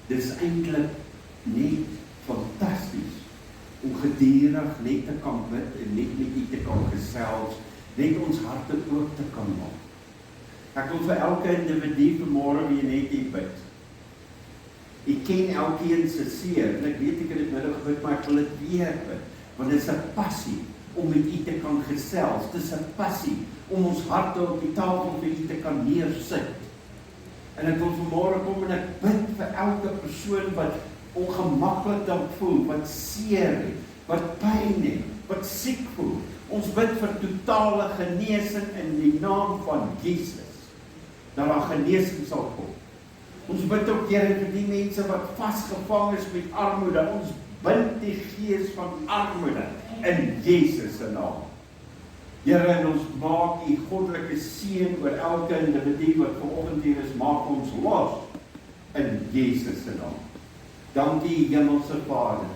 Dis eintlik net fantasties om gedurig net te kan bid en net met U te kan gesels, net ons harte oop te kan maak. Ek wil vir elke individu vanmôre weer net hier bid. Ek ken elkeen se seer, en ek weet ek het dit middag gebid, maar ek wil dit weer bid, want dit is 'n passie om met U te kan gesels, dit is 'n passie om ons harte op die tafel vir U te kan neersit. En ek wil vanmôre kom en ek bid vir elke persoon wat ongemaklik dan voel, wat seer het, wat pyn het, wat siek voel. Ons bid vir totale genesing in die naam van Jesus, dat daar genesing sal kom. Ons bid ook, Here, vir die mense wat vasgevang is met armoede. Ons bind die gees van armoede in Jesus se naam. Here, en ons maak U goddelike seën oor elke individu wat vanoggend hier is, maak ons los in Jesus se naam. Dankie, Hemelse Vader.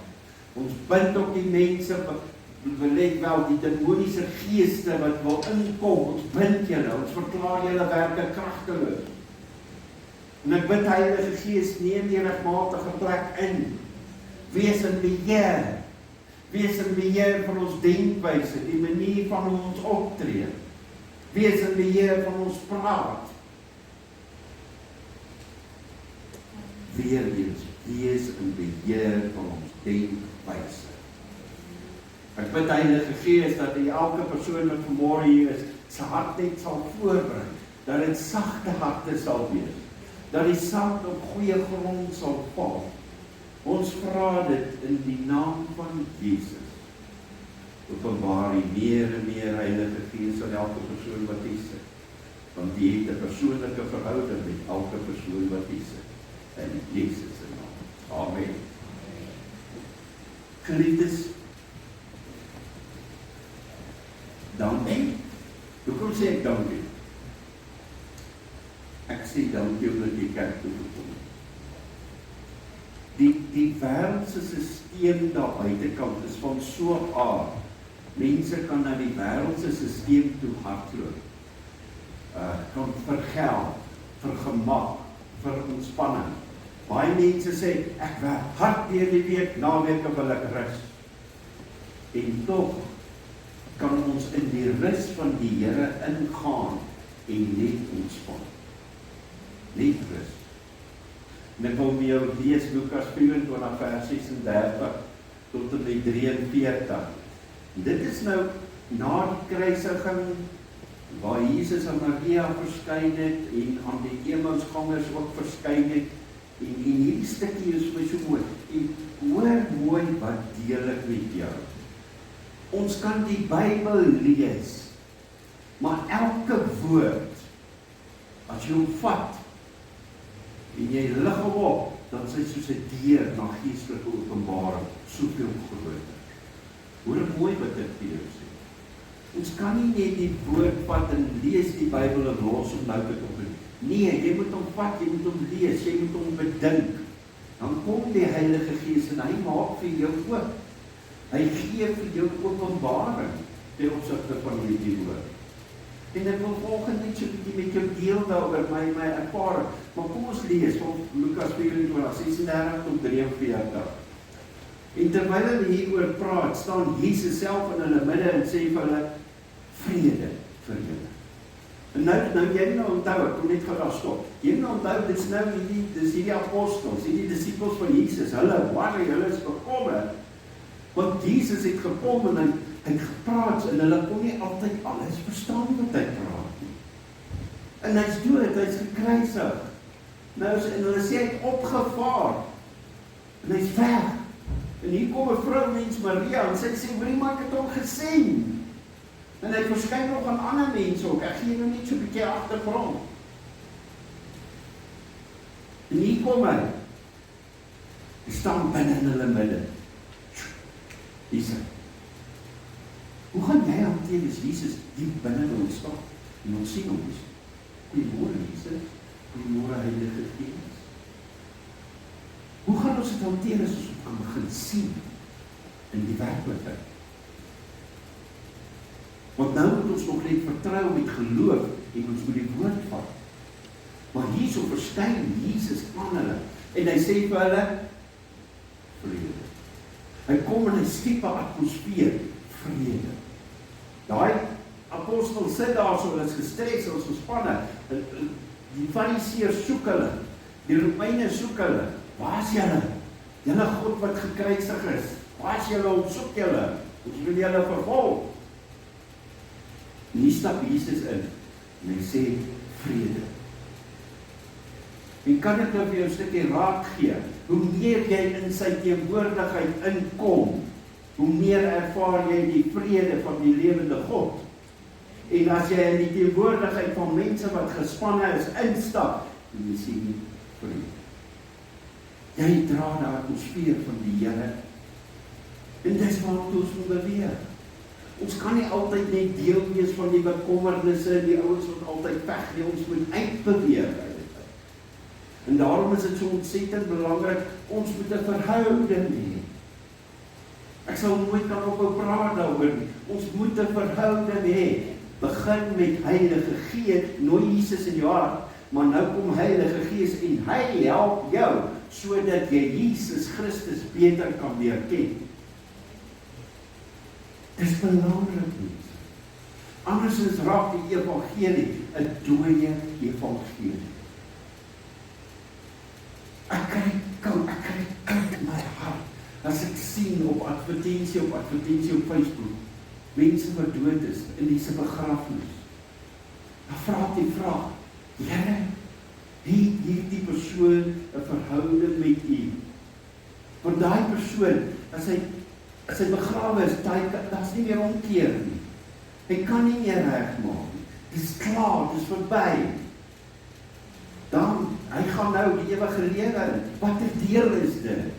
Ons bind ook die mense wat net wel die demoniese geeste wat wil inkom. Ons bind julle, ons verklaar julle werke kragteloos. En ek bid, Heilige Gees, neem die regmatige plek in. Wees in beheer. Wees in beheer van ons denkwyse, die manier van hoe ons optree. Wees in beheer van ons praat. Weer eens, wees in beheer van ons denkwyse. Ek bid, Heilige Gees, dat die elke persoon wat vanmôre hier is, sy hart net sal voorberei, dat dit sagte harte sal wees, dat die saad op goeie grond sal val. Ons vra dit in die naam van Jesus. Openbaar U meer en meer, Heilige Gees, aan elke persoon wat hier sit. Want U het 'n persoonlike verhouding met elke persoon wat hier sit. In Jesus se naam. Amen. Geliefdes, dankie. Hoekom sê ek dankie? Ek sê dankie omdat jy kerk toe gekom het. Die wêreldse stelsel daar buitekant is van so 'n aard. Mense kan na die wêreldse stelsel toe hardloop. Kan vir geld, vir gemak, vir ontspanning. Baie mense sê, ek werk hard deur die week, naweek wil ek rus. En tog kan ons in die rus van die Here ingaan en net ontspan. Net rus. En ek wil met jou lees Lukas 24 vers 36 tot en met 43. Dit is nou na die kruisiging waar Jesus aan Maria verskyn het en aan die Emmausgangers ook verskyn het. En hierdie stukkie is my so mooi. En hoor mooi wat deel ek met jou. Ons kan die Bybel lees, maar elke woord, as jy hom vat, en jy lig hom op, dan is hy soos 'n deur na geestelike openbaring, soveel groter. Hoor mooi wat ek vir jou sê. Ons kan nie net die woord vat en lees die Bybel en los hom nou te op. Nee, jy moet hom vat, jy moet hom lees, jy moet hom bedink. Dan kom die Heilige Gees en hy maak vir jou oop. Hy gee vir jou openbaring ten opsigte van hierdie woord. En ek wil vanoggend net so 'n bietjie met jou deel daaroor my ervaring. Maar kom ons lees van Lukas 24, 36 tot 43. En terwyl hulle hieroor praat, staan Jesus self in hulle midde en sê vir hulle, vrede vir julle. En nou jy nou onthou, ek kom net gou daar stop. Jy nou onthou, dit is nou hierdie apostels, hierdie disippels van Jesus, hulle is bekommerd, want Jesus het gekom en hy het gepraat en hulle kon nie altyd alles verstaan wat hy praat nie. En hy's dood, hy's gekruisig. Nou en hulle sê hy het opgevaar. En hy's weg. En hier kom 'n vrouwmens Maria en sy sê, "Hoorie maar, ek het hom gesien." En hy verskyn nog aan ander mense ook. Ek gee nou net so 'n bietjie agtergrond. En hier kom hy. Hy staan binne in hulle midde. Hier sê, hoe gaan jy hanteer as Jesus diep binne ons staan en ons sien ons? Goeiemôre Jesus, goeiemôre Heilige Gees. Hoe gaan ons dit hanteer as ons kan begin sien in die werklikheid? Want nou moet ons nog net vertrou met geloof en ons moet die woord vat. Maar hierso verskyn Jesus aan hulle En hy sê vir hulle, vrede. Hy kom en hy skep 'n atmosfeer, vrede. Daai apostel sit daar so, hulle is gestres, hulle is gespanne. Die Fariseërs soek hulle, die Romeine soek hulle. Waar is julle? Julle God wat gekruisig is. Waar is julle? Ons soek julle. Ons wil julle vervolg. En hier stap Jesus in en hy sê vrede. En kan ek nou vir jou 'n stukkie raad gee? Hoe meer jy in sy teenwoordigheid inkom, hoe meer ervaar jy die vrede van die lewende God. En as jy in die teenwoordigheid van mense wat gespanne is instap, en jy sien nie vrede. Jy dra die atmosfeer van die Here. En dis wat ons moet beweeg. Ons kan nie altyd net deel wees van die bekommernisse en die ouens wat altyd veg nie, ons moet uitbeweeg uit dit. En daarom is dit so ontsettend belangrik, ons moet 'n verhouding hê. Ek sal nooit kan ophou praat daaroor nie. Ons moet 'n verhouding hê. Begin met Heilige Gees, nooi Jesus in jou hart, maar nou kom Heilige Gees en hy help jou, sodat jy Jesus Christus beter kan leer ken. Dis belangrik nie. Andersins raak die evangelie 'n dooie evangelie. Ek kry koud in my hart as ek sien op advertensie op Facebook, mense wat dood is in die begrafnis. Dan vra die vraag, Here, het hierdie persoon 'n verhouding met U? Want daai persoon, as hy begrawe is, daar's nie meer omkeer nie. Hy kan nie meer regmaak nie. Dis klaar, dis verby. Dan, hy gaan nou die ewige lewe in. Watter deel is dit?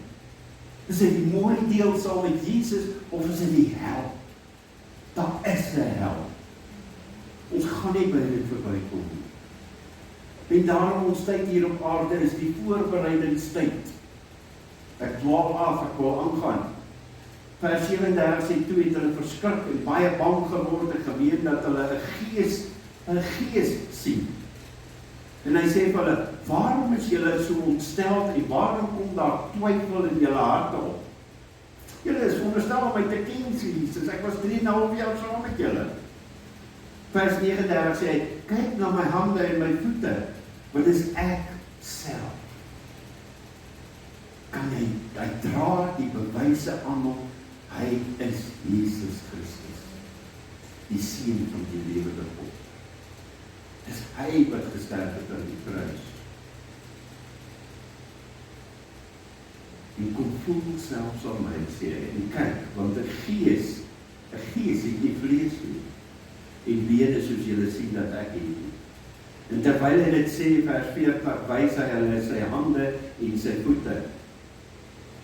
Is dit die mooi deel saam met Jesus, of is dit die hel? Daar is 'n hel. Ons gaan nie by dit verbykom nie. En daarom ons tyd hier op aarde is die voorbereidingstyd. Ek dwaal af, ek wil aangaan. Vers 37 sê toe het hulle verskrik en baie bang geword en gemeen dat hulle 'n gees sien. En hy sê vir hulle, waarom is julle so ontsteld en waarom kom daar twyfel in julle harte op? Julle is veronderstel om my te ken, sê Jesus, ek was 3,5 jaar saam met julle. Vers 39 sê hy, kyk na my hande en my voete, wat is ek self? Kan hy dra die bewyse aan hom, hy is Jesus Christus, die seun van die lewende God. Dis hy wat gesterf het aan die kruis. En kom voel selfs aan my, sê hy, en kyk, want 'n gees het nie vlees nie, en bene soos julle sien dat ek het nie. En terwyl hy dit sê, vers 40, wys hy hulle sy hande en sy voete.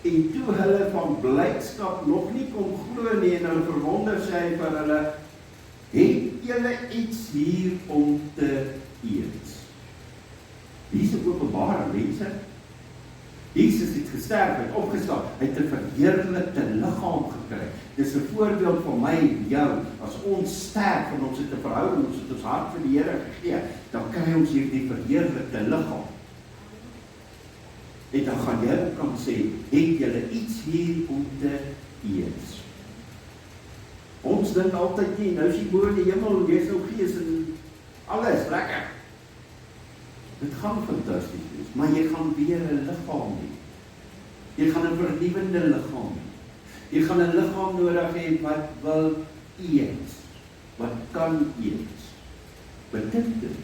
En toe hulle van blydskap nog nie kon glo nie, en hulle verwonder, sê hy vir hulle, het julle iets hier om te eet? Hier is 'n openbaring, mense. Jesus het gesterf, het opgestaan, hy het 'n verheerlikte liggaam gekry. Dis 'n voorbeeld van my en jou. As ons sterf en ons het 'n verhouding, ons het ons hart vir die Here gegee, dan kry ons hierdie verheerlikte liggaam. En dan gaan jy ook kan sê, het julle iets hier om te eet? Ons dink altyd nie, nou is jy bo in die hemel, jy is nou gees en alles, lekker. Dit gaan fantasties wees, maar jy gaan weer 'n liggaam hê. Jy gaan 'n vernuwende liggaam hê. Jy gaan 'n liggaam nodig hê wat wil eet, wat kan eet. Bedink dit.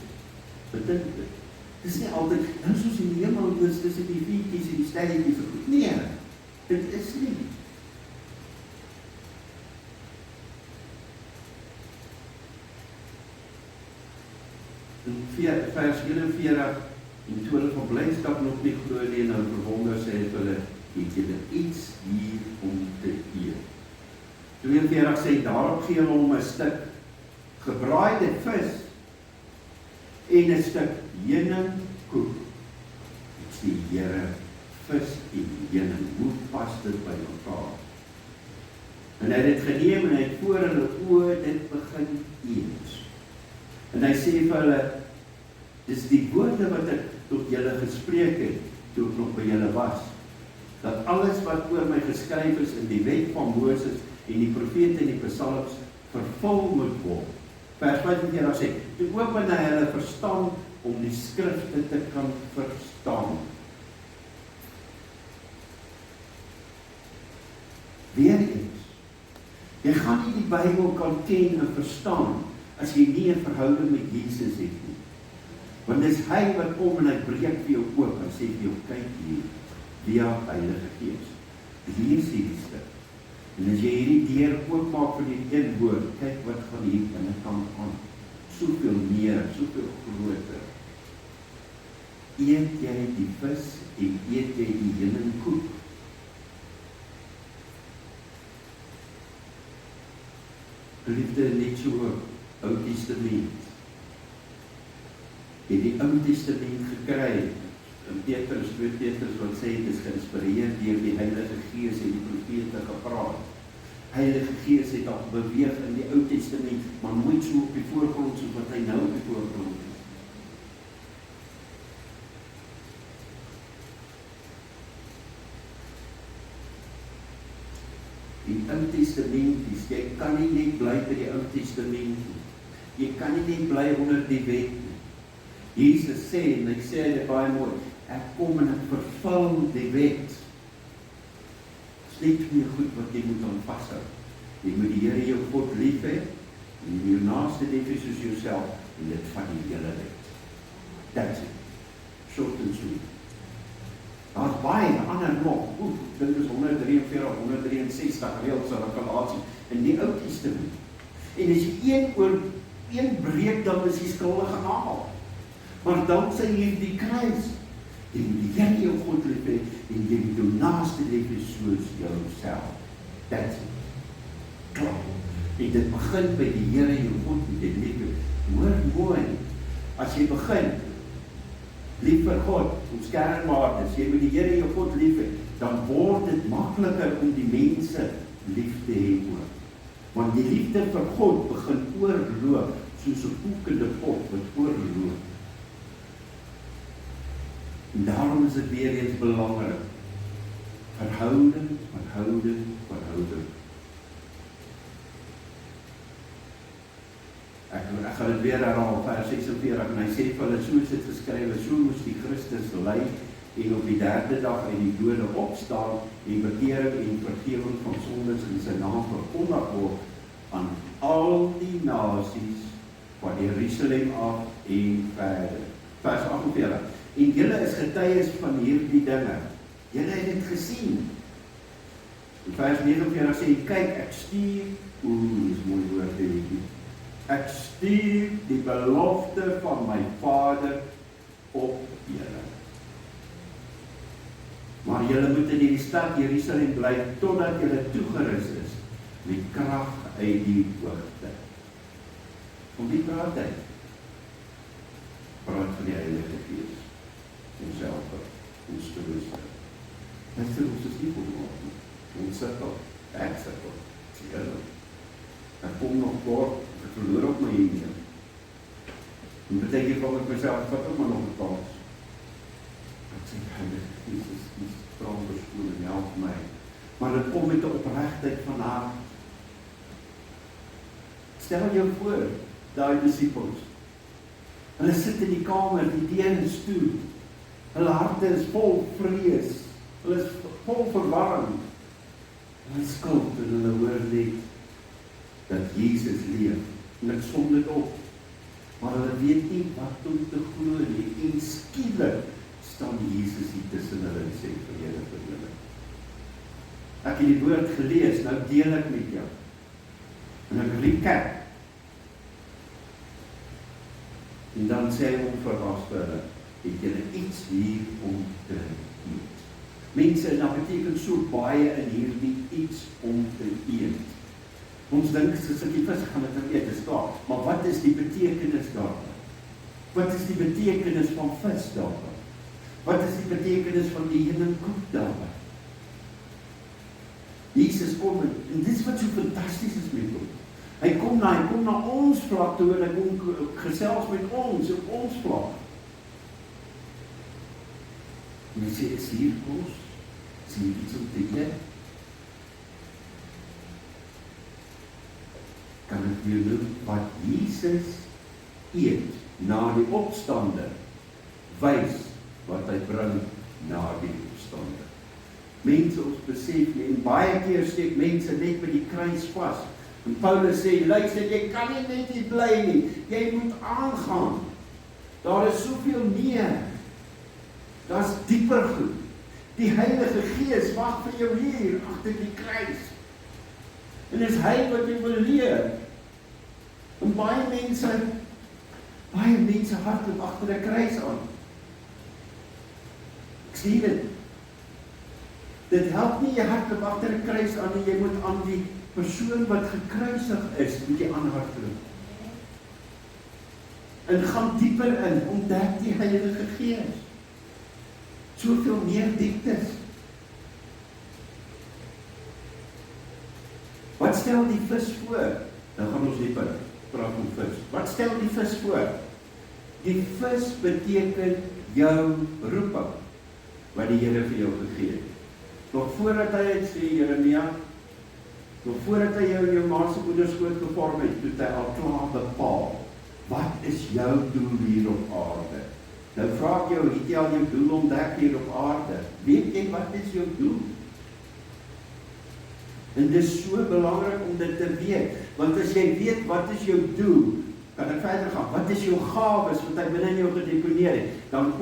Dis nie altyd, nou soos in die hemel, dis die viertjies en die sterretjies. Nee, dit is nie. In vers 41, en toe hulle van blydskap nog nie glo nie, en hulle verwonder, sê hulle, het julle iets hier om te eet? 42 sê, daarop gee hulle hom 'n stuk gebraaide vis en 'n stuk heuningkoek. Dit is die Here, vis en heuning, hoe pas dit by mekaar? En hy het dit geneem en hy het voor hulle oë dit begin eet. En hy sê vir hulle, dis die woorde wat ek tot julle gespreek het, toe ek nog by julle was, dat alles wat oor my geskryf is in die wet van Moses en die profete en die psalms vervul moet word. Vers 45 sê, toe open hy hulle verstand om die skrifte te kan verstaan. Weer eens, jy gaan nie die Bybel kan ken en verstaan as jy nie 'n verhouding met Jesus het nie. Want dis hy wat kom en hy breek vir jou oop en sê vir jou, kyk hier, via Heilige Gees. Lees hierdie skrif. En as jy hierdie deur oopmaak vir die een woord, kyk wat gaan hier binnekant aan. Soveel meer, soveel groter. Eet jy die vis en eet jy die heuningkoek? Liefde net so Ou Testament. Jy het die Ou Testament gekry, in Petrus, 2 Petrus wat sê, het is geïnspireer deur die Heilige Gees en die profete gepraat. Heilige Gees het al beweeg in die Ou Testament, maar nooit so op die voorgrond soos wat hy nou op die voorgrond is. Die Ou Testament is, jy kan nie net bly by die Ou Testament nie. Jy kan nie net bly onder die wet nie. Jesus sê, en ek sê dit baie mooi, ek kom en ek vervul die wet. Dit is net meer goed wat jy moet aan vashou. Jy moet die Here jou God lief hê, en jy moet jou naaste lief hê soos jouself, en dit van die hele wet. That's it. Short and sweet. Daar is baie ander nog, dit is 143, 163 reëls en regulasie in die Ou Testament. En as jy een breek, dan is jy skuldig aan almal. Maar dan sê hierdie kruis, jy moet die Here jou God lief hê, en jy moet jou naaste lief hê soos jouself. That's it. Klaar. En dit begin by die Here jou God met die liefde. Hoor mooi, as jy begin, lief vir God, ons kernwaardes, jy moet die Here jou God lief hê, dan word dit makliker om die mense lief te hê ook. Want die liefde vir God begin oorloop, soos 'n koekende pot wat oorloop. En daarom is dit weer eens belangrik. Verhouding, verhouding, verhouding. Ek gaan dit weer herhaal, vers 46, en hy sê vir hulle, so is dit geskrywe, so moes die Christus ly, en op die derde dag uit die dode opstaan, en bekering en vergewing van sondes in sy naam verkondig word, aan al die nasies, van Jerusalem af en verder. Vers 48, en julle is getuies van hierdie dinge, julle het dit gesien. En vers 49 sê, kyk, ek stuur, dis mooi woord, ek stuur die belofte van my Vader op julle. Maar julle moet in die stad Jerusalem bly, totdat julle toegerus is, met krag uit die hoogte. Om wie praat hy? Praat van die Heilige Gees, homself, ons trooster. Hy sê ons is nie vermoord nie, ons sukkel, ek sukkel, sê julle. Ek kom nog kort, ek verloor op my heen. En beteken van ek myself, vat ook maar nog 'n kans. Ek sê, Heilige Gees, die strong beskoon en help my. Maar dit kom met 'n opregtheid van hart. Stel jou voor, daai disippels. Hulle sit in die kamer, die deur is toe. Hulle harte is vol vrees. Hulle is vol verwarring. Hulle is skuld en hulle hoor net dat Jesus leef. En ek som dit op. Maar hulle weet nie wat om te glo nie. En skielik staan Jesus hier tussen hulle en sê vir julle. Ek het die woord gelees, nou deel ek met jou. En ek recap. En dan sê hy om verras vir hulle, het julle iets hier om te eet. Mense, dat beteken so baie in hierdie iets om te eet. Ons dink, as ek die vis gaan dit eet, is klaar. Maar wat is die betekenis daarvan? Wat is die betekenis van vis daarvan? Wat is die betekenis van die heuningkoek daarvan? Jesus kom, en dit is wat so fantasties is met hom. Hy kom na ons vlak toe, en hy kom gesels met ons, op ons vlak. En hy sê, is hier kos? Is hier iets om te eet? Kan ek vir jou noem wat Jesus eet na die opstande, wys wat hy bring na die opstande. Mense ons besef nie, en baie keer steek mense net by die kruis vas. En Paulus sê, luister, jy kan nie net hier bly nie, jy moet aangaan. Daar is soveel meer. Daar is dieper goed. Die Heilige Gees wag vir jou hier, agter die kruis. En dis hy wat jy wil leer. En baie mense hardloop agter 'n kruis aan. Ek sien dit. Dit help nie jy hardloop agter 'n kruis aan, en jy moet aan die persoon wat gekruisig is, moet jy aanhardloop. En gaan dieper in, ontdek die Heilige Gees. Soveel meer dieptes. Wat stel die vis voor? Dan gaan ons dieper praat om vis. Wat stel die vis voor? Die vis beteken jou roeping, wat die Here vir jou gegee het. Nog voordat hy het sê, Jeremia, nog voordat hy jou in jou ma se moederskoot gevorm het, toe hy al klaar bepaal, wat is jou doel hier op aarde? Nou vra ek jou, het jy al jou doel ontdek hier op aarde? Weet jy wat is jou doel? En dit is so belangrik om dit te weet, want as jy weet wat is jou doel, kan ek verder gaan, wat is jou gawes, wat hy binne in jou gedeponeer het, dan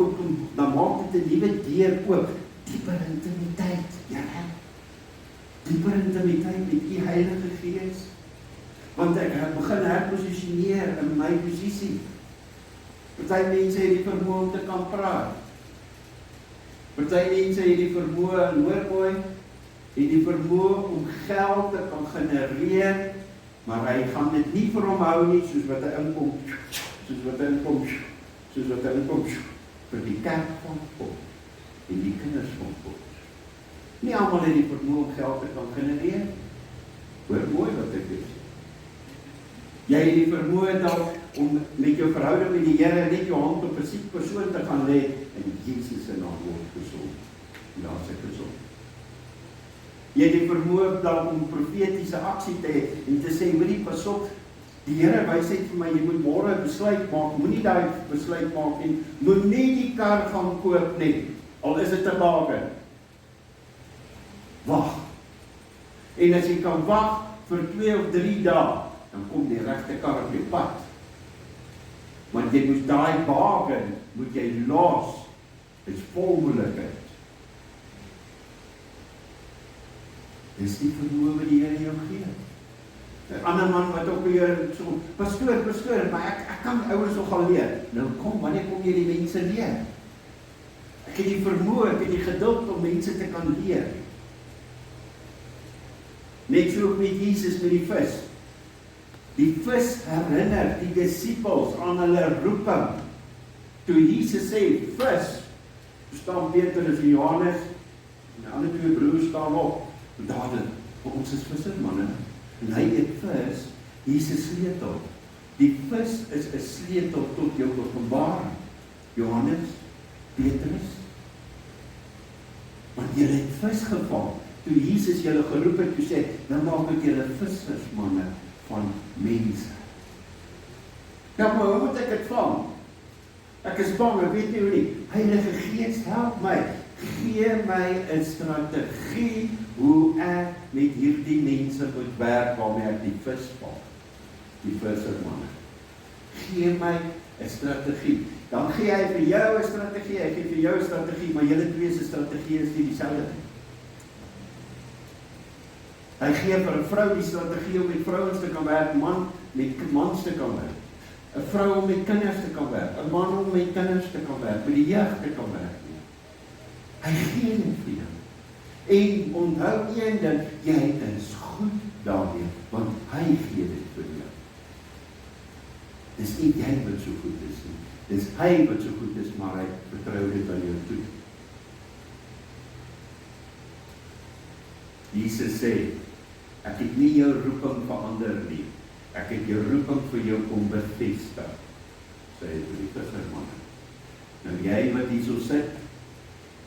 maak dit 'n nuwe deur oop, dieper intimiteit, ja, dieper intimiteit met die Heilige Gees, want ek begin herposisioneer in my posisie. Party mense het die vermoë om te kan praat, party mense het die vermoë, en hoor mooi, het die vermoë om geld te kan genereer, maar hy gaan dit nie vir hom hou nie, soos wat hy inkom, vir die kerk van God, en die kinders van God. Nie almal het die vermoë om geld te kan genereer. Hoor mooi wat ek sê. Jy het die vermoë dalk om met jou verhouding met die Here net jou hand op 'n siek persoon te gaan lê, en Jesus se naam word gesond. Daar sê gesond. Jy het die vermoë dalk om profetiese aksie te hê en te sê, hoorie, pas op, die Here wys net vir my, jy moet môre 'n besluit maak, moenie daai besluit maak en moenie die kar gaan koop nie, al is dit 'n bargain. Wag. En as jy kan wag vir 2 of 3 dae, dan kom die regte kar op jou pad. Want jy moet daai bargain, moet jy los, is vol moeilikheid. Dis die vermoë wat die Here jou gee. 'n ander man wat ook weer so, pastoor, maar ek kan ouers nogal leer. Nou kom, wanneer kom jy die mense leer? Ek het die vermoë, ek het die geduld om mense te kan leer. Net so met Jesus met die vis. Die vis herinner die disippels aan hulle roeping. Toe Jesus sê, vis, staan Petrus en Johannes, en die ander 2 broers staan op, en dadelik, ons is vissermanne, en hy eet vis, Jesus sleutel. Die vis is 'n sleutel tot jou openbaring. Johannes, Petrus, want julle het vis gevang, toe Jesus julle geroep het, toe sê, nou maak ek julle vissersmanne van mense. Ja, maar hoe moet ek dit vang? Ek is bang, ek weet nie hoe nie. Heilige Gees, help my. Gee my 'n strategie hoe ek met hierdie mense moet werk waarmee ek die vis vang. Die vissermanne. Gee my 'n strategie. Dan gee hy vir jou 'n strategie, hy gee vir jou 'n strategie, maar julle twee se strategie is nie dieselfde nie. Hy gee vir 'n vrou die strategie om met vrouens te kan werk, man met mans te kan werk. 'n Vrou om met kinders te kan werk, 'n man om met kinders te kan werk, met die jeug te kan werk. Hy gee dit vir jou. En onthou een ding, jy is goed daarmee, want hy gee dit vir jou. Dis nie jy wat so goed is nie. Dis hy wat so goed is, maar hy vertrou dit aan jou toe. Jesus sê, ek het nie jou roeping verander nie. Ek het jou roeping vir jou kom bevestig. Sê hy vir die vissermanne. Nou jy wat hierso sit,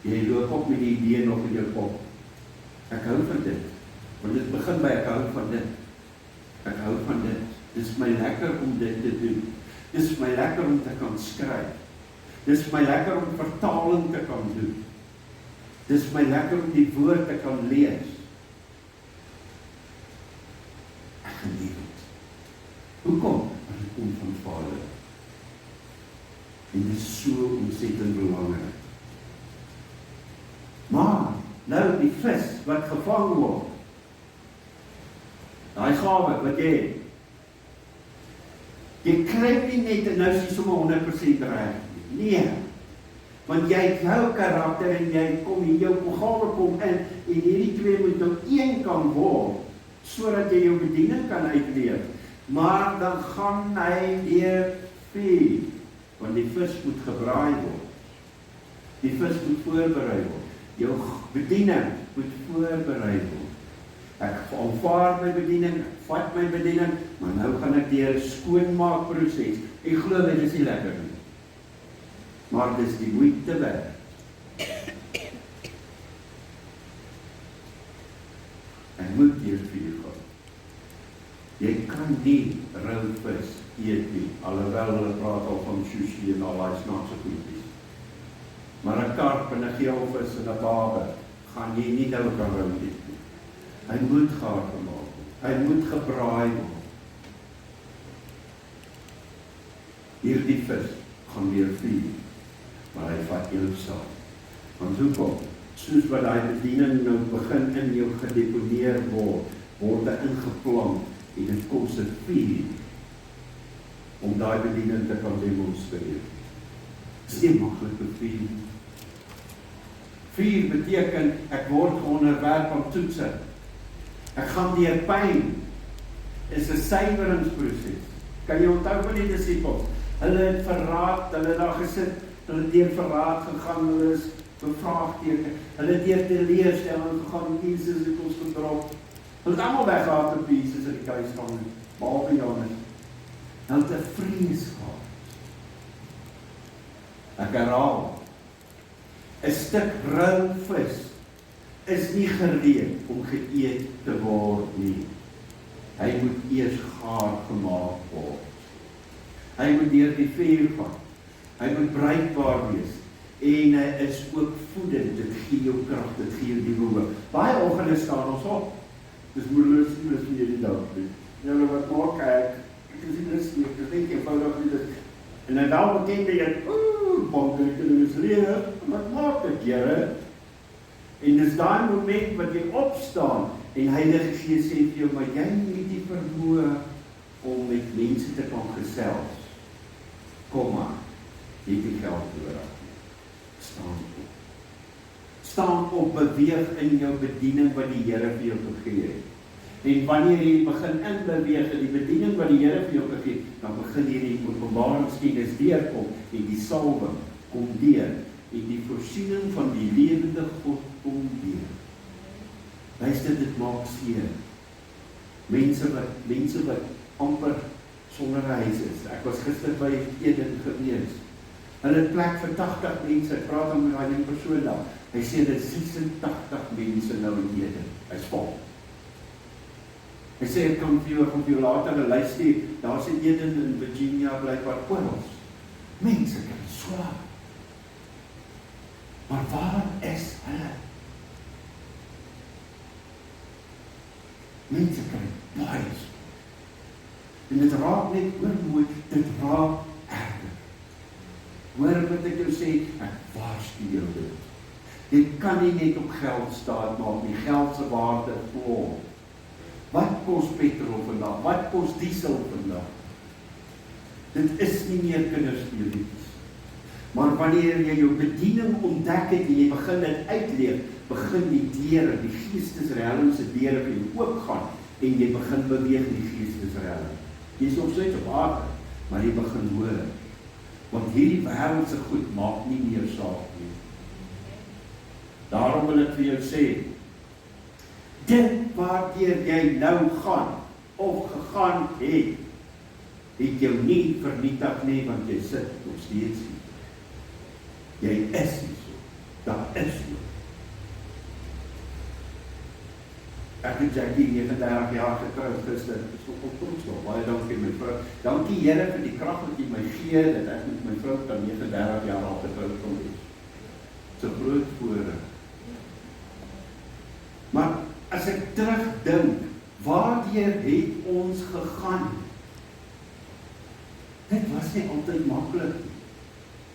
Jy loop op met die idee nog in jou kop. Ek hou van dit. Want dit begin by ek hou van dit. Ek hou van dit. Dit is my lekker om dit te doen. Dit is my lekker om te kan skryf. Dit is my lekker om vertaling te kan doen. Dit is my lekker om die woord te kan lees. Ek geniet dit. Hoekom? Want dit kom van Vader. En dit is so ontsettend belangrik. Maar, nou die vis wat gevang word, daai gawe wat jy het, jy kry nie net en nou is jy sommer 100% reg. Nee, want jy het jou karakter en jy kom hier, jou gawe kom in en hierdie twee moet nou een kan word, sodat jy jou bediening kan uitleef. Maar dan gaan hy deur vuur, want die vis moet gebraai word. Die vis moet voorberei word. Jou bediening moet voorberei word. Ek aanvaar my bediening, ek vat my bediening, maar nou gaan ek deur 'n skoonmaakproses. Ek glo dit is nie lekker nie. Maar dit is die moeite werd. Ek moet deur vuur gaan. Jy kan nie rou vis eet nie, alhoewel hulle praat al van sushi en al daai snaakse goedjies. Maar 'n karp en 'n geelvis en 'n babe gaan jy nie nou kan rou eet nie. Hy moet gaar gemaak word. Hy moet gebraai word. Hierdie vis gaan weer vuur, maar hy vat jou saam. Want hoekom? Soos wat daai bediening nou begin in jou gedeponeer word, word hy ingeplant en dit kos 'n vuur om daai bediening te kan demonstreer. Dit is nie maklike vuur. Vuur beteken ek word onderwerp aan toetse. Ek gaan deur pyn. Is 'n suiweringsproses. Kan jy onthou van die disippels? Hulle het verraad, hulle het daar gesit, hulle het deur verraad gegaan, hulle is bevraagteken. Hulle het deur teleurstelling gegaan, Jesus het ons gedrop. Hulle het almal weggehaal op Jesus in die kruis staan, behalwe Johannes. Hulle het 'n vrees gehad. Ek herhaal, 'n stuk rou vis is nie gereed om geëet te word nie. Hy moet eers gaar gemaak word. Hy moet deur die vuur gaan. Hy moet bruikbaar wees. En hy is ook voedend. Dit gee jou krag, dit gee jou die hoop. Baie oggende staan ons op. Dis moedeloos nie hierdie dag nie. Julle wat maak ek is nie lus nie. Ek dink eenvoudig nie dit. En dan bekend jy, bank ek is leer, wat maak ek, Here? En dis daai moment wat jy opstaan en Heilige Gees sê vir jou, maar jy het die vermoë om met mense te kan gesels. Kom maar, jy het die geld nodig. Staan op. Staan op, beweeg in jou bediening wat die Here vir jou gegee het. En wanneer jy begin inbeweeg in die bediening wat die Here vir jou gegee het, dan begin jy die openbaringskennis deurkom en die salwing kom deur en die voorsiening van die lewende God kom deur. Luister, dit maak seer. Mense wat amper sonder huis is. Ek was gister by Eden gewees. Hulle het plek vir 80 mense. Ek praat dan met daai persoon daar. Hy sê dit is 86 mense nou in Eden. Hy's vol. Hy sê ek kan vir jou later 'n lys stuur. Daar's 'n Eden in Virginia blykbaar oral. Mense kan swaar. Maar waar is hulle? Mense kan baie swaar. En dit raak net oormoed, dit raak erger. Hoor wat ek jou sê, ek waarsku jou dit. Dit kan nie net op geld staat maak nie, geld se waarde vol. Wat kos petrol vandag? Wat kos diesel vandag? Dit is nie meer kinderspeletjies. Maar wanneer jy jou bediening ontdek het en jy begin dit uitleef, begin die deure, die geestesrelm se deure vir jou oopgaan en jy begin beweeg in die geestesrelm. Jy is nog steeds op aarde, maar jy begin hoor. Want hierdie wêreldse goed maak nie meer saak nie. Daarom wil ek vir jou sê, dit waardeur jy nou gaan, of gegaan het jou nie vernietig nie, want jy sit nog steeds hier. Jy is nie so. Daar is hoop. Ek het Jackie 39 jaar getroud gister, dis nogal trots op, baie dankie my vrou. Dankie Here vir die krag wat jy my gee, dat ek met my vrou kan 39 jaar al getroud kon wees. Dis 'n groot voorreg. Maar as ek terugdink, waardeur het ons gegaan? Dit was nie altyd maklik nie.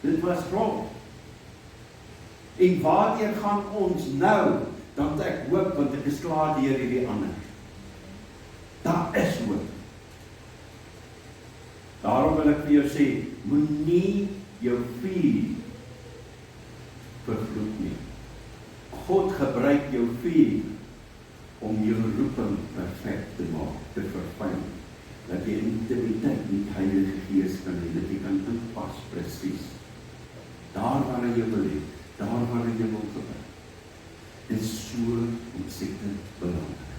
Dit was rof. En waardeur gaan ons nou? Dan ek hoop, want ek is klaar deur hierdie ander. Daar is hoop. Daarom wil ek vir jou sê, moenie jou vuur vervloek nie. God gebruik jou vuur om jou roeping perfek te maak, te verfyn. Dat jy intimiteit met die Heilige Gees kan hê, dat jy kan inpas presies. Daar waar jy wil hê, daar waar jy wil gebruik. Dit is so ontsettend belangrik.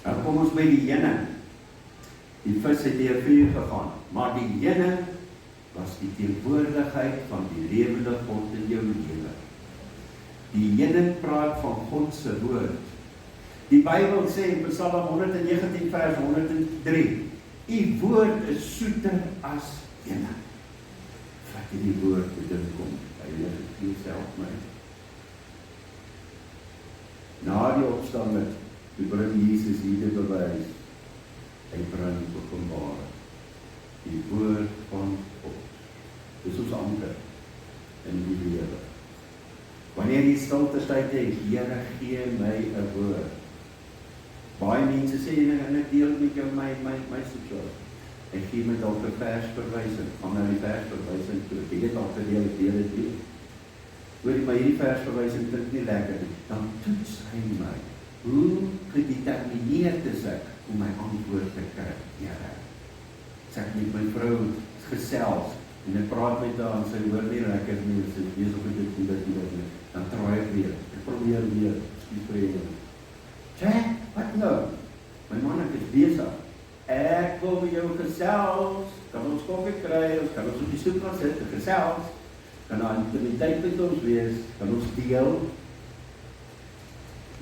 Nou kom ons by die heuning. Die vis het deur vuur gegaan, maar die heuning was die teenwoordigheid van die lewende God in jou lewe. Die heuning praat van God se woord. Die Bybel sê in Psalm 119 vers 103, U woord is soeter as heuning. Vat jy die woord bedink kom, Heilige Gees help my. Na die opstanding, toe bring Jesus hierdie bewys. Hy bring openbaring. Die woord van God. Dis ons anker in die lewe. Wanneer jy stilte tyd het, Here gee my 'n woord. Baie mense sê en ek deel met jou my situasie. Ek gee my dalk 'n versverwysing, gaan nou die versverwysing toe. Ek het al gedeel, ek deel dit weer. Hoor jy, maar hierdie versverwysing klink nie lekker nie. Dan toets hy my. Hoe gedetermineerd is ek om my antwoord te kry? Here. Sê ek met my vrou gesels en ek praat met haar en sy hoor nie lekker nie, sy is besig met dit nie. Dan draai ek weer. Ek probeer weer. Skiet vir jou. Sê, wat nou? My man, ek is besig. Ek wil met jou gesels. Kan ons koffie kry? Ons kan ons op die stoep gaan sit en gesels. Kan daar intimiteit met ons wees, kan ons deel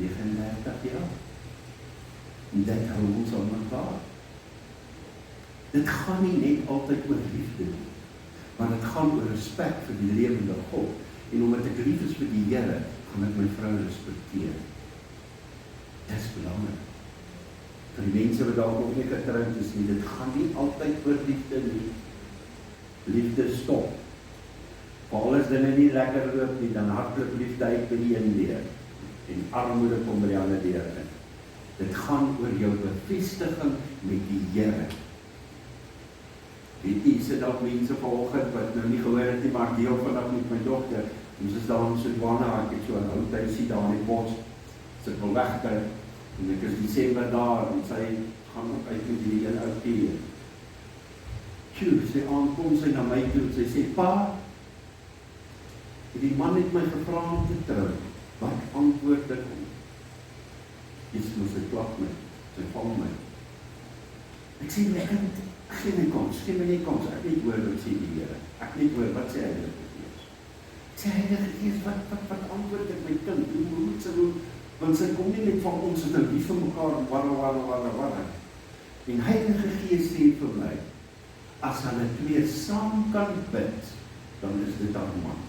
39 jaar. En dit hou ons aan mekaar. Dit gaan nie net altyd oor liefde nie, maar dit gaan oor respek vir die lewende God. En omdat ek lief is vir die Here, gaan ek my vrou respekteer. Dis belangrik. Vir die mense wat dalk ook nie getroud is nie, dit gaan nie altyd oor liefde nie. Liefde stop. Al is dinge nie lekker loop nie, dan hartlik liefde uit by die een deur. En armoede kom by die ander deur in. Dit gaan oor jou bevestiging met die Here. Weet jy, sit dalk mense vanoggend wat nou nie gehoor het nie, maar deel vandag met my dogter. Ons is daar in Sudwana, ek het so 'n ou huisie daar in die bos, sit wil wegkry. En ek is Desember daar, en sy gaan ook uit met die een ou keer. Sy aankom sy na my toe, sy sê, Pa, die man het my gevra om te trou. Wat antwoord ek om? Jesus moes sy klap my, sy vang my. Ek sê, my kind, gee my kans, ek nie hoor wat sê die Here. Ek nie hoor wat sê Heilige Gees. Sê Heilige Gees, wat antwoord ek my kind? Hoe moet sy doen? Want sy kom nie net van ons het nou lief vir mekaar, warre. En Heilige Gees sê vir my, as hulle twee saam kan bid, dan is dit dan man.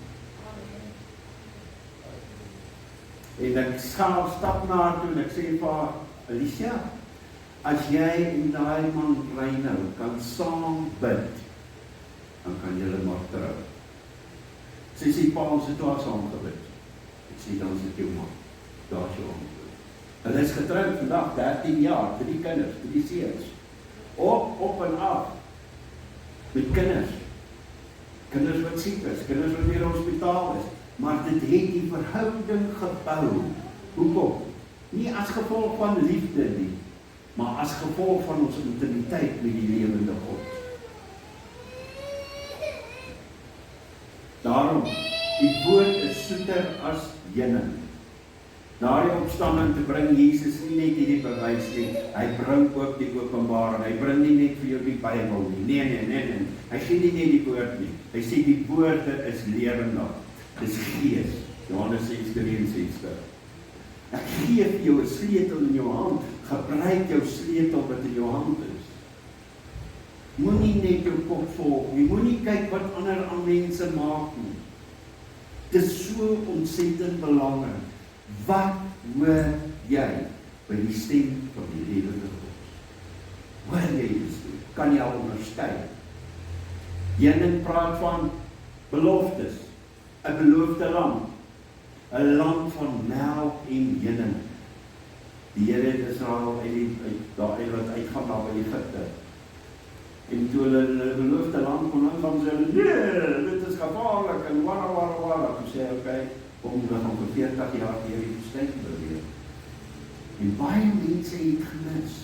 En ek stap na haar toe en ek sê vir haar, Alicia, as jy en daai man Reinhou kan saam bid, dan kan julle maar trou. Sy sê, Pa, ons het daar saam gebid. Ek sê, dan is dit jou man. Daar is jou antwoord. Hulle is getroud vandag, 13 jaar, 3 kinders, 3 seuns. Op en af. Met kinders. Kinders wat siek is, kinders wat in die hospitaal is. Maar dit het die verhouding gebou. Hoekom? Nie as gevolg van liefde nie, maar as gevolg van ons intimiteit met die lewende God. Daarom, die woord is soeter as heuning. Na die opstanding te bring Jesus nie net hierdie bewys nie, hy bring ook die openbaring. Hy bring nie net vir jou die Bybel nie. Nee. Hy sê nie net die woord nie. Hy sê die woorde is lewendig. Dis gees. Johannes 6:63. Ek gee vir jou 'n sleutel in jou hand. Gebruik jou sleutel wat in jou hand is. Moenie net jou kop volg nie. Moenie kyk wat ander aan mense maak nie. Dit is so ontsettend belangrik. Wat hoor jy by die stem van die lewende God? Hoor jy die stem? Kan jy al onderskei? Heuning praat van beloftes, 'n beloofde land, 'n land van melk en heuning. Die Here het Israel uit uitgaan daar by Egipte. En toe hulle in 'n beloofde land kon ingaan, sê hulle, nee, dit is gevaarlik en wara. Toe sê hy, okay, kom dan nog vir 40 jaar deur die woestyn beweeg. En baie mense het gemis.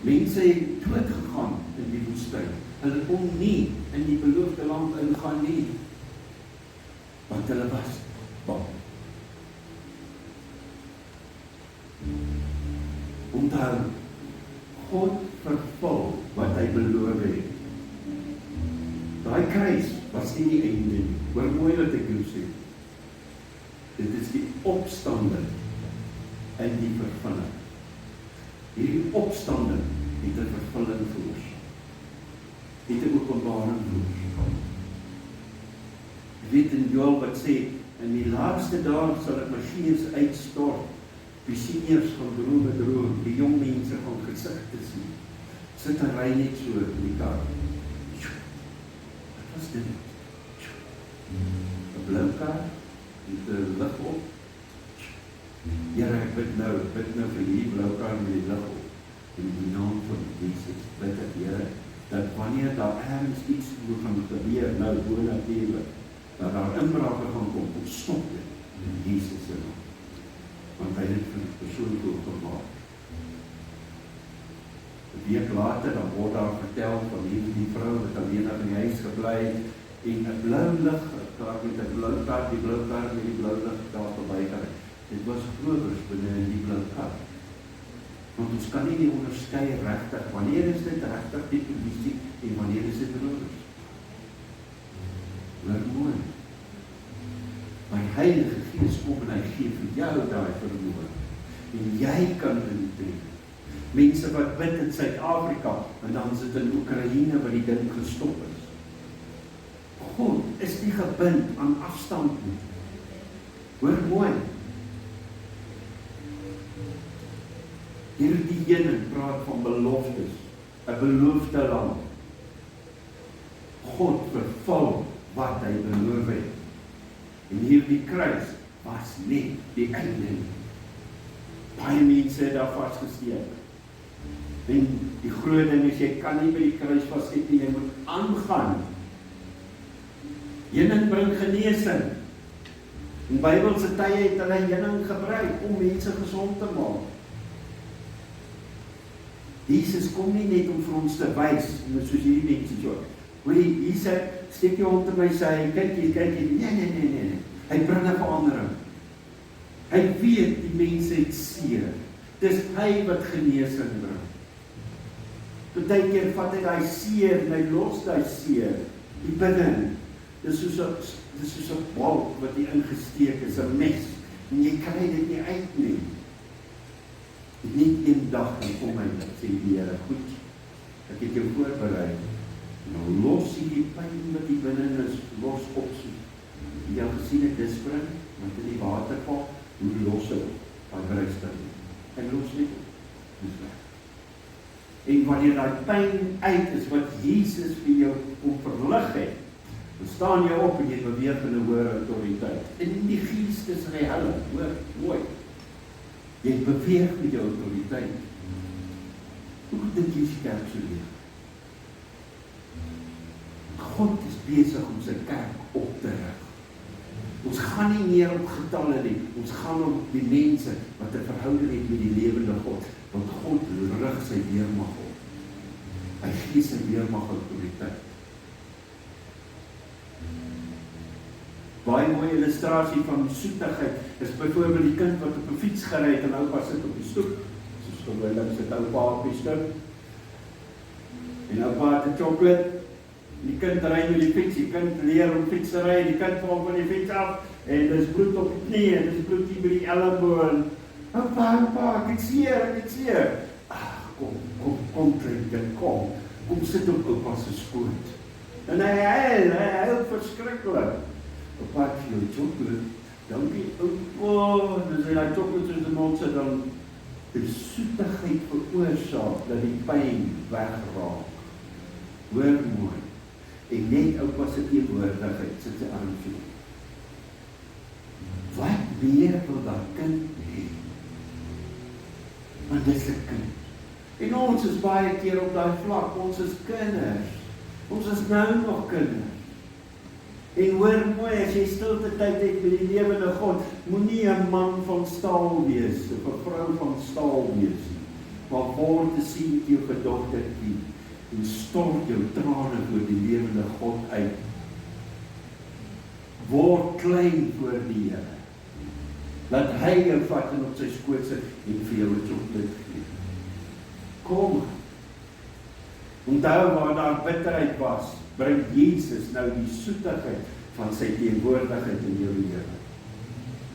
Mense het dood gegaan in die woestyn. Hulle kon nie in die beloofde land ingaan nie. Want hulle was bang. Onthou, God vervul wat hy beloof het. Daai kruis was nie die einde nie. Hoor mooi wat ek jou sê. Dit is die opstanding in die vervulling. Hierdie opstanding het 'n vervulling veroorsaak. Het 'n openbaring veroorsaak. Jy weet in Joël wat sê, in die laaste dae sal ek my gees uitstort. Die seniors gaan droom, die jong mense gaan gesigte sien. Sit en ry net so in die kar. Wat was dit? 'n blou kar, met 'n lig op. Here, ek bid nou vir hierdie blou kar met die lig op. In die naam van Jesus, bid ek, Here, dat wanneer daar ergens iets moet gaan gebeur, nou bonatuurlik, dat daar inbrake gaan kom, op stop dit in Jesus se naam. Want hy het vir die persoon openbaar. 'n week later, dan word daar vertel van die vrou wat alleen in die huis gebly het, en 'n blou lig, daar met 'n blou kar, die blou kar met die blou lig daar verbygery. Dit was growers binne in die blou kar. Want ons kan nie onderskei regtig, wanneer is dit regtig die polisie, en wanneer is dit growers? Hoor mooi. My Heilige Gees kom en hy gee vir jou daai vermoë. En jy kan intree. Mense wat bid in Suid-Afrika, en dan sit in Oekraïne waar die ding gestop is. God is nie gebind aan afstand nie. Hoor mooi. Hierdie heuning praat van beloftes, 'n beloofde land. God vervul wat hy beloof het. En hierdie kruis was nie die einde nie. Baie mense het daar vasgesteek. En die groot ding is, jy kan nie by die kruis vassteek nie, jy moet aangaan. Heuning bring genesing. In Bybelse tye het hulle heuning gebruik om mense gesond te maak. Jesus kom nie net om vir ons te wys, soos hierdie mense so. Hoorie, hier sê, steek jou hand in my sy, kyk hier, nee. Hy bring 'n verandering. Hy weet die mense het seer. Dis hy wat genesing bring. Partykeer vat hy daai seer en hy los daai seer. Die binne. Dis soos 'n balk wat hier ingesteek is, 'n mes. En jy kry dit nie uit nie. Net een dag en kom hy, sê die Here, goed, ek het jou voorberei. Nou los die pyn wat die binne is, los op so. Jy al gesien het dis spring, want in die waterval, hoe los hy op, van bruisting. Hy los nie op, dis weg. En wanneer die pyn uit is, wat Jesus vir jou om verlig het, dan staan jy op en jy beweeg in 'n hoër autoriteit. In die gees is reël, hoor, mooi. Jy beweeg met jou autoriteit. Hoe dink jy die kerk so leef? God is besig om sy kerk op te rig. Ons gaan nie meer op getalle nie, ons gaan op die mense wat 'n verhouding het met die lewende God, want God rig sy weermag op. Hy gee sy weermag autoriteit. Baie mooi illustrasie van soetigheid is byvoorbeeld die kind wat op 'n fiets gery het en oupa sit op die stoep. Soos gewoonlik sit oupa op die stoep. En oupa het 'n chocolate Die kind ry met die fiets, die kind leer om fietsery, die kind val van die fiets af, en dis bloed op die knie, en dis bloed hier by die elleboog. Papa, ek het seer. Kom, klein, kom sit op opa se skoot. En hy huil verskriklik. Opa het vir jou chocolate, dankie opa, en as hy die chocolate soos die mond sit, dan die soetigheid veroorsaak, dat die pyn wegraak. Hoor mooi, en net opa se teenwoordigheid, sit sy arm so. Wat meer wil dat kind hê? Want dis 'n kind. En ons is baie keer op daai vlak, ons is kinders. Ons is nou nog kinders. En hoor mooi, as jy stilte tyd het by die lewende God, moenie 'n man van staal wees, of 'n vrou van staal wees, maar word te sien met jou gedogtertjie, en stort jou trane voor die lewende God uit. Word klein voor die Here. Laat hy jou vat en op sy skoot sit en vir jou 'n chocolate gee. Kom. Onthou waar daar bitterheid was, bring Jesus nou die soetigheid van sy teenwoordigheid in jou lewe.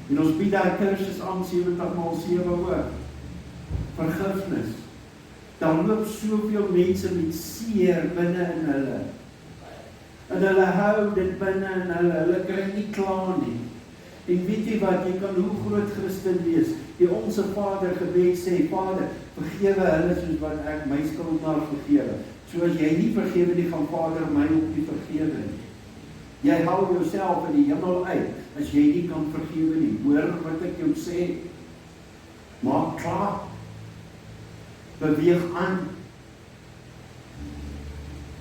En ons bied daai kursus aan 70x7 ook. Vergifnis. Daar loop soveel mense met seer binne in hulle. En hulle hou dit binne in hulle kry nie klaar nie. En weet jy wat, jy kan hoe groot Christen wees, die Onse Vader gebed sê, Vader, vergewe hulle soos wat ek my skuldenaar vergewe. So as jy nie vergewe nie, gaan Vader my ook nie vergewe nie. Jy hou jouself in die hemel uit, as jy nie kan vergewe nie. Hoor wat ek jou sê, maak klaar, beweeg aan.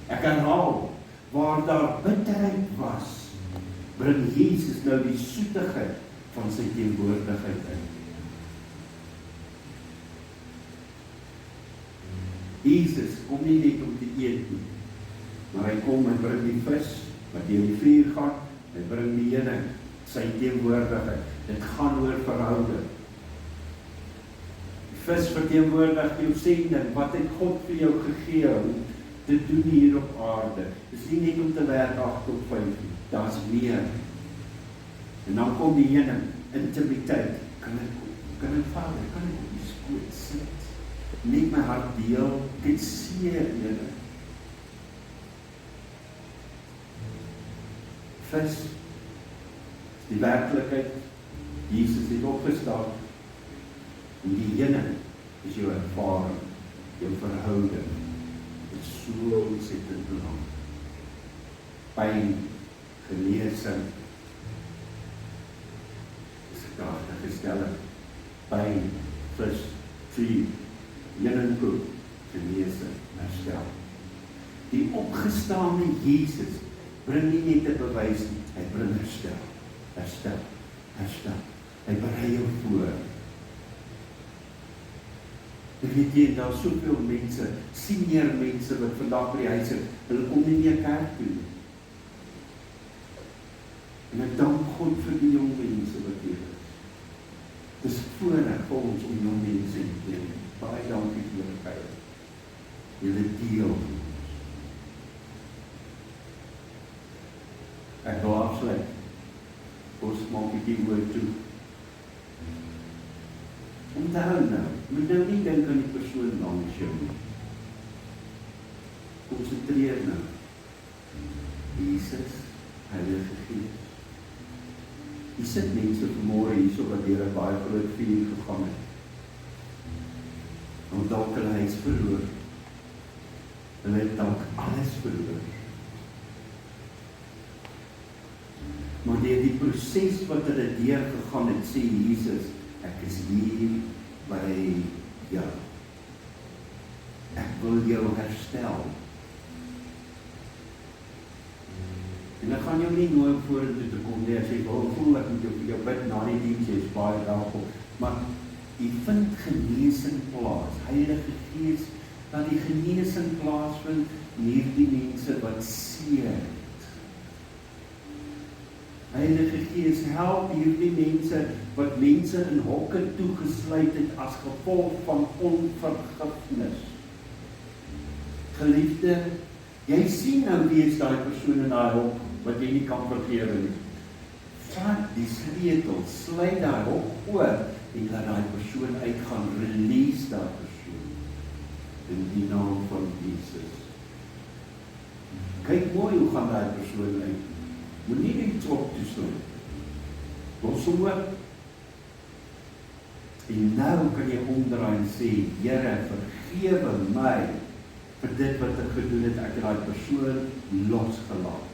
Ek herhaal, waar daar bitterheid was, bring Jesus nou die soetigheid van sy teenwoordigheid in. Jesus kom nie net om te eet nie, maar hy kom en bring die vis, wat deur die vuur gaan, hy bring die heuning, sy teenwoordigheid. Dit gaan oor verhouding. Die vis verteenwoordig jou sending, wat het God vir jou gegee om te doen hier op aarde. Dis nie net om te werk 8 tot 5 nie. Daar's meer. En dan kom die heuning, intimiteit. Kan ek Vader, kan ek op die skoot sit? Net my hart deel, dit seer, Here. Vis, die werklikheid, Jesus het opgestaan, en die heuning is jou ervaring, jou verhouding, dit is so ontsettend belang. Pyn, genesing, is 'n kragtige stelling. Pyn, vis, vuur, heuningkoek, genesing, herstel. Die opgestaane Jesus bring nie net 'n bewys nie, hy bring herstel. Hy berei jou voor. Ek weet jy, daar is soveel mense, senior mense wat vandag by die huis sit, hulle kom nie meer kerk toe. En ek dank God vir die jong mense wat hier is. Dis voorreg vir ons om jong mense te dien. Baie dankie vir julle tyd. Julle deel. Ek wil afsluit. Ons maak die woord toe. Onthou nou, moet nou nie dink aan die persoon langs jou nie. Konsentreer nou. Jesus, Heilige Gees. Hier sit mense vanmôre hierso wat deur 'n baie groot vuur gegaan het. En dalk hulle huis verloor. Hulle het dalk alles verloor. Maar deur die proses wat hulle deur gegaan het, sê Jesus, ek is hier by jou. Ek wil jou herstel. En ek gaan jou nie nooi om vorentoe te kom nie, as jy voel ek moet vir jou bid na die diens, jy is baie welkom. Maar jy vind genesing plaas, Heilige Gees, dat die genesing plaasvind in hierdie mense wat seer het. Heilige Gees, help hierdie mense wat mense in hokke toegesluit het as gevolg van onvergifnis. Geliefde, Jy sien nou wie is daai persoon in daai hok wat jy nie kan vergewe nie. Vat die sleutel, sluit daai hok oop en laat daai persoon uitgaan, release daai persoon in die naam van Jesus. Kyk mooi hoe gaan daai persoon uit. Moenie net op toesluit. Los hom oop. En nou kan jy omdraai en sê, Here, vergewe my vir dit wat ek gedoen het, ek het daai persoon losgelaat.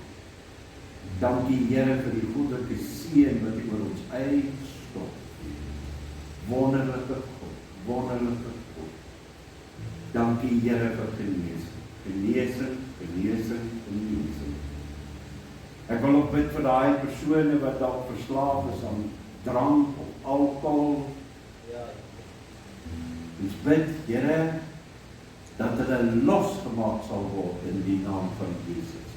Dankie Here vir die goddelike seën wat U oor ons uitstort. Wonderlike God, wonderlike God. Dankie Here vir genesing, genesing, genesing, genesing. Ek wil ook bid vir daai persone wat dalk verslaaf is aan drank of alkohol. Ons bid, Here, dat hulle losgemaak sal word in die naam van Jesus.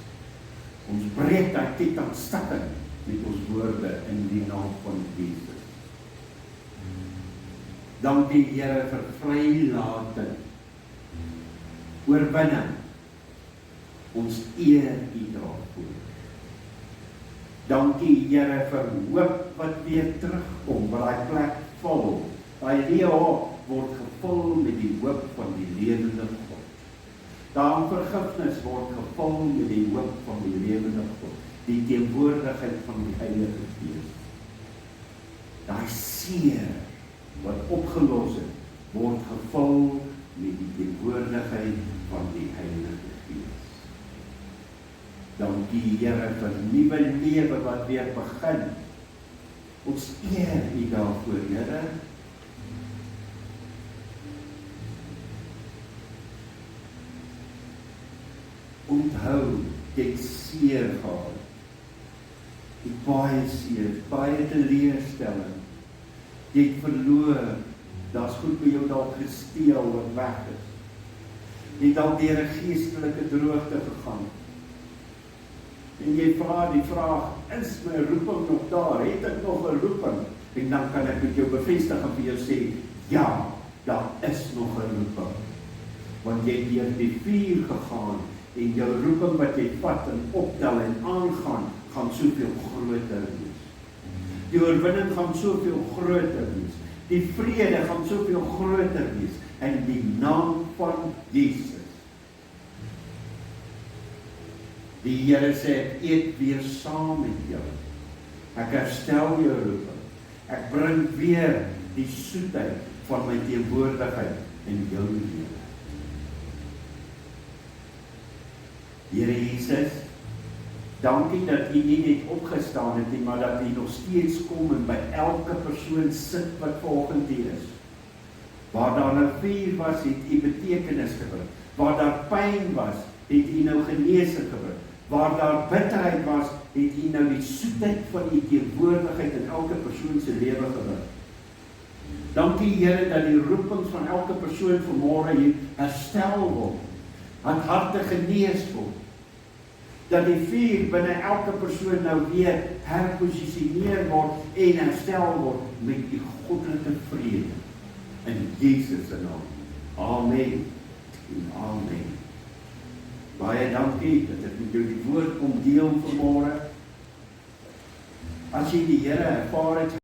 Ons breek daai kettingstukken met ons woorde in die naam van Jesus. Dankie Here vir vrylating, oorwinning. Ons eer U daarvoor. Dankie Here vir hoop wat weer terugkom, wat daai plek vul. Daai lewe word gevul met die hoop van die lewende God. Daai vergifnis word gevul met die hoop van die lewende God, die teenwoordigheid van die Heilige Gees. Daai seer wat opgelos het, word gevul met die teenwoordigheid van die Heilige Gees. Dankie Here vir nuwe lewe wat weer begin. Ons eer U daarvoor, Here. Onthou, jy het seer gehad. Jy het baie seer, baie teleurstelling. Jy het verloor, daar's goed by jou dalk gesteel wat weg is. Jy het dalk deur 'n geestelike droogte gegaan. En jy vra die vraag, is my roeping nog daar? Het ek nog 'n roeping? En dan kan ek met jou bevestig en vir jou sê, ja, daar is nog 'n roeping. Want jy het deur die vuur gegaan, en jou roeping wat jy vat en optel en aangaan, gaan soveel groter wees. Die oorwinning gaan soveel groter wees. Die vrede gaan soveel groter wees. In die naam van Jesus. Die Here sê, ek eet weer saam met jou. Ek herstel jou roeping. Ek bring weer die soetheid van my teenwoordigheid in jou lewe. Here Jesus, dankie dat U nie net opgestaan het nie, maar dat U nog steeds kom en by elke persoon sit wat vanoggend hier is. Waar daar 'n vuur was, het U betekenis gebring. Waar daar pyn was, het U nou genesing gebring. Waar daar bitterheid was, het U nou die soetheid van U teenwoordigheid in elke persoon se lewe gebring. Dankie Here dat die roepings van elke persoon vanmôre hier herstel word. Dat harte genees word. Dat die vuur binne elke persoon nou weer herposisioneer word en herstel word met die goddelike vrede. In Jesus se naam. Amen. En amen. Baie dankie dat ek met jou die woord kom deel vanmôre. As jy die Here ervaar het